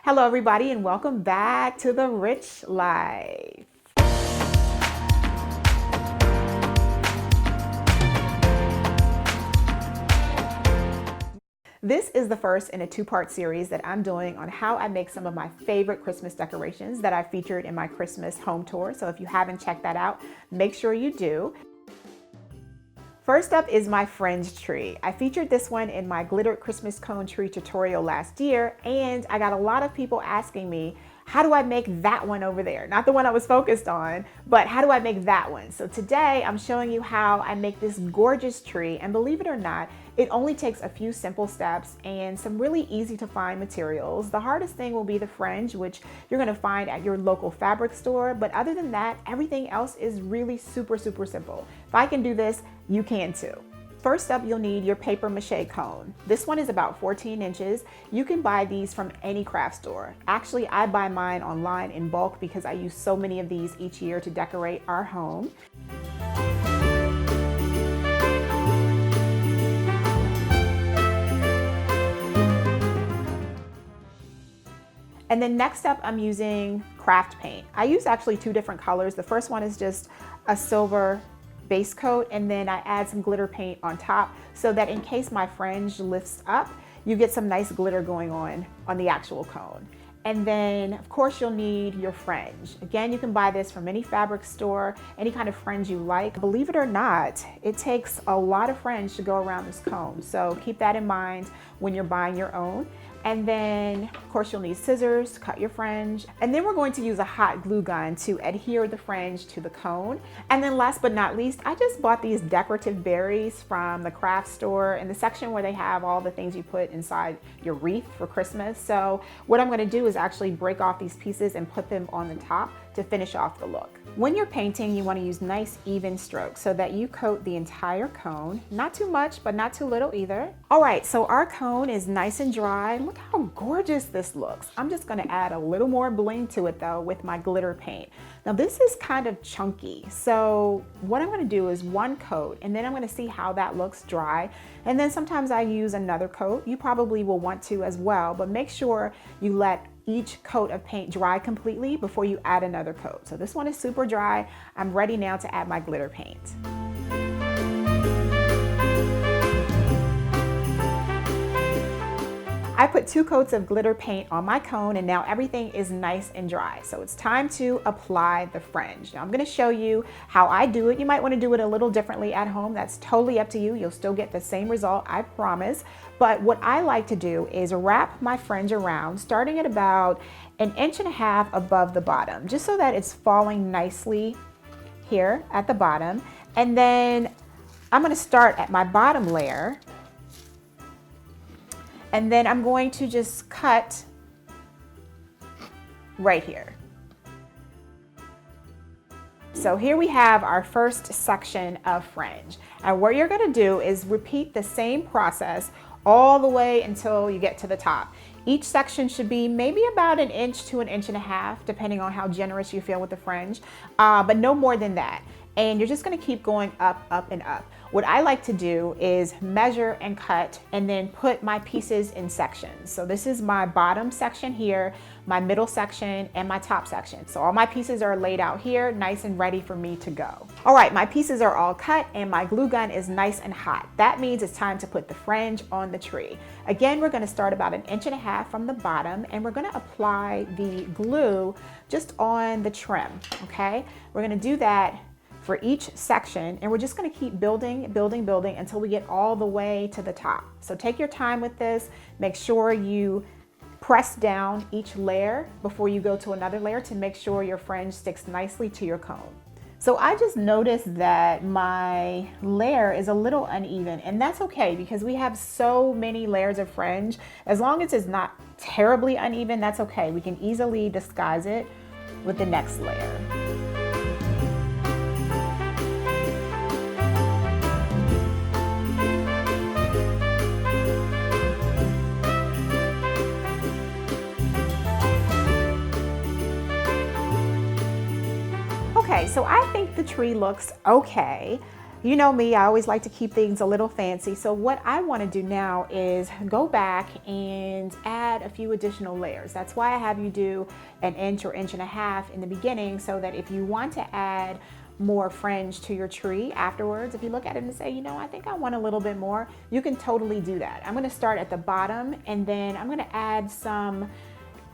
Hello everybody and welcome back to the Rich Life. This is the first in a two-part series that I'm doing on how I make some of my favorite Christmas decorations that I featured in my Christmas home tour. So if you haven't checked that out, make sure you do. First up is my Fringe tree. I featured this one in my glittered Christmas cone tree tutorial last year, and I got a lot of people asking me, how do I make that one over there? Not the one I was focused on, but how do I make that one? So today I'm showing you how I make this gorgeous tree, and believe it or not, it only takes a few simple steps and some really easy to find materials. The hardest thing will be the fringe, which you're gonna find at your local fabric store, but other than that, everything else is really super simple. If I can do this, you can too. First up, you'll need your paper mache cone. This one is about 14 inches. You can buy these from any craft store. Actually, I buy mine online in bulk because I use so many of these each year to decorate our home. And then next up, I'm using craft paint. I use actually two different colors. The first one is just a silver base coat, and then I add some glitter paint on top so that in case my fringe lifts up, you get some nice glitter going on the actual cone. And then of course you'll need your fringe. Again, you can buy this from any fabric store, any kind of fringe you like. Believe it or not, it takes a lot of fringe to go around this cone. So keep that in mind when you're buying your own. And then, of course, you'll need scissors to cut your fringe. And then we're going to use a hot glue gun to adhere the fringe to the cone. And then last but not least, I just bought these decorative berries from the craft store in the section where they have all the things you put inside your wreath for Christmas. So what I'm gonna do is actually break off these pieces and put them on the top to finish off the look. When you're painting, you want to use nice even strokes so that you coat the entire cone. Not too much, but not too little either. All right, so our cone is nice and dry. Look how gorgeous this looks. I'm just gonna add a little more bling to it though with my glitter paint. Now this is kind of chunky, so what I'm gonna do is one coat, and then I'm gonna see how that looks dry. And then sometimes I use another coat. You probably will want to as well, but make sure you let each coat of paint dry completely before you add another coat. So this one is super dry. I'm ready now to add my glitter paint. I put 2 coats of glitter paint on my cone, and now everything is nice and dry. So it's time to apply the fringe. Now I'm gonna show you how I do it. You might wanna do it a little differently at home. That's totally up to you. You'll still get the same result, I promise. But what I like to do is wrap my fringe around, starting at about 1.5 inches above the bottom, just so that it's falling nicely here at the bottom. And then I'm gonna start at my bottom layer, and then I'm going to just cut right here. So here we have our first section of fringe. And what you're gonna do is repeat the same process all the way until you get to the top. Each section should be maybe about 1 inch to 1.5 inches, depending on how generous you feel with the fringe, but no more than that. And you're just gonna keep going up, up, and up. What I like to do is measure and cut and then put my pieces in sections. So this is my bottom section here, my middle section, and my top section. So all my pieces are laid out here, nice and ready for me to go. All right, my pieces are all cut and my glue gun is nice and hot. That means it's time to put the fringe on the tree. Again, we're gonna start about 1.5 inches from the bottom, and we're gonna apply the glue just on the trim, okay? We're gonna do that for each section, and we're just gonna keep building until we get all the way to the top. So take your time with this. Make sure you press down each layer before you go to another layer to make sure your fringe sticks nicely to your cone. So I just noticed that my layer is a little uneven, and that's okay because we have so many layers of fringe. As long as it's not terribly uneven, that's okay. We can easily disguise it with the next layer. Okay, so I think the tree looks okay. You know me, I always like to keep things a little fancy. So what I want to do now is go back and add a few additional layers. That's why I have you do an inch or inch and a half in the beginning, so that if you want to add more fringe to your tree afterwards, if you look at it and say, you know, I think I want a little bit more, you can totally do that. I'm going to start at the bottom, and then I'm going to add some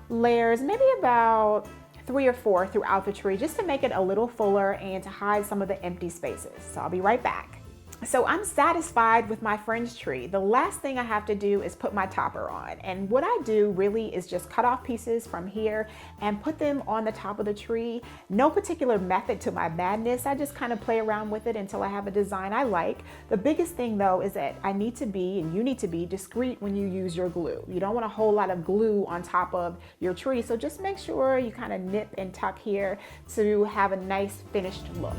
layers, maybe about 3 or 4 throughout the tree, just to make it a little fuller and to hide some of the empty spaces. So I'll be right back. So I'm satisfied with my fringe tree. The last thing I have to do is put my topper on. And what I do really is just cut off pieces from here and put them on the top of the tree. No particular method to my madness. I just kind of play around with it until I have a design I like. The biggest thing though is that I need to be, and you need to be, discreet when you use your glue. You don't want a whole lot of glue on top of your tree. So just make sure you kind of nip and tuck here to have a nice finished look.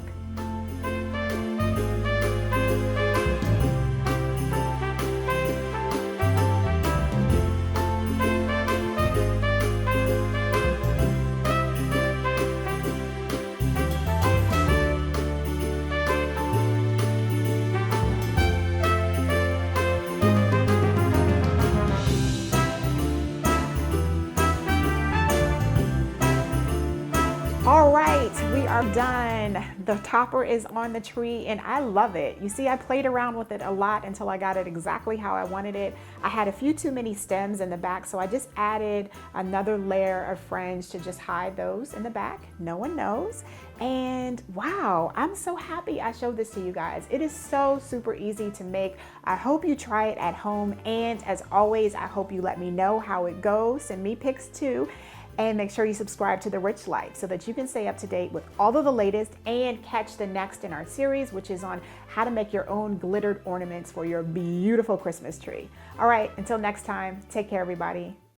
All right, we are done. The topper is on the tree and I love it. You see, I played around with it a lot until I got it exactly how I wanted it. I had a few too many stems in the back, so I just added another layer of fringe to just hide those in the back. No one knows. And wow, I'm so happy I showed this to you guys. It is so super easy to make. I hope you try it at home. And as always, I hope you let me know how it goes. Send me pics too. And make sure you subscribe to The Riche Life so that you can stay up to date with all of the latest and catch the next in our series, which is on how to make your own glittered ornaments for your beautiful Christmas tree. All right, until next time, take care, everybody.